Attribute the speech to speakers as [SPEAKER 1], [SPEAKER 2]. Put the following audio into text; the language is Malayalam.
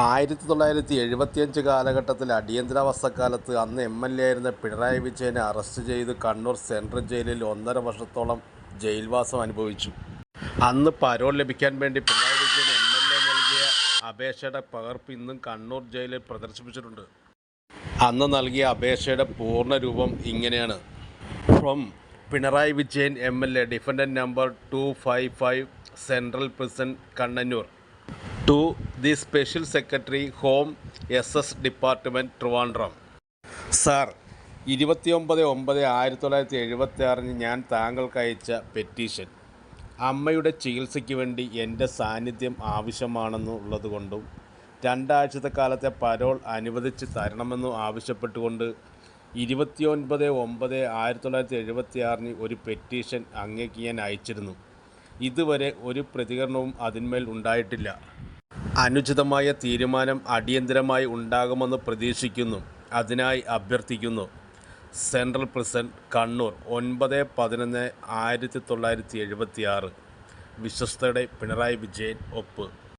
[SPEAKER 1] 1975 കാലഘട്ടത്തിൽ അടിയന്തരാവസ്ഥക്കാലത്ത് അന്ന് എം.എൽ.എ. ആയിരുന്ന പിണറായി വിജയനെ അറസ്റ്റ് ചെയ്ത് കണ്ണൂർ സെൻട്രൽ ജയിലിൽ 1.5 വർഷത്തോളം ജയിൽവാസം അനുഭവിച്ചു. അന്ന് പരോൾ ലഭിക്കാൻ വേണ്ടി പിണറായി വിജയൻ എം.എൽ.എ. നൽകിയ അപേക്ഷയുടെ പകർപ്പ് ഇന്നും കണ്ണൂർ ജയിലിൽ പ്രദർശിപ്പിച്ചിട്ടുണ്ട്. അന്ന് നൽകിയ അപേക്ഷയുടെ പൂർണ്ണ രൂപം ഇങ്ങനെയാണ്: from Pinarayi Vijayan MLA. Defendant number 255 central prison Cannanore to the special secretary home S department Trivandrum. Sir, 29/9/1976 ഞാൻ താങ്കൾക്ക് അയച്ച പെറ്റീഷൻ അമ്മയുടെ ചികിത്സയ്ക്ക് വേണ്ടി എൻ്റെ സാന്നിധ്യം ആവശ്യമാണെന്നുള്ളതുകൊണ്ടും 2 ആഴ്ചത്തെ കാലത്തെ പരോൾ അനുവദിച്ച് തരണമെന്നും ആവശ്യപ്പെട്ടുകൊണ്ട് 29/9/1976 ഒരു പെറ്റീഷൻ അങ്ങേക്ക് ഞാൻ അയച്ചിരുന്നു. ഇതുവരെ ഒരു പ്രതികരണവും അതിന്മേൽ ഉണ്ടായിട്ടില്ല. അനുചിതമായ തീരുമാനം അടിയന്തരമായി ഉണ്ടാകുമെന്ന് പ്രതീക്ഷിക്കുന്നു. അതിനായി അഭ്യർത്ഥിക്കുന്നു. Central prison, Kannur, 9/11/1976. വിശ്വസ്തയുടെ പിണറായി വിജയൻ. ഒപ്പ്.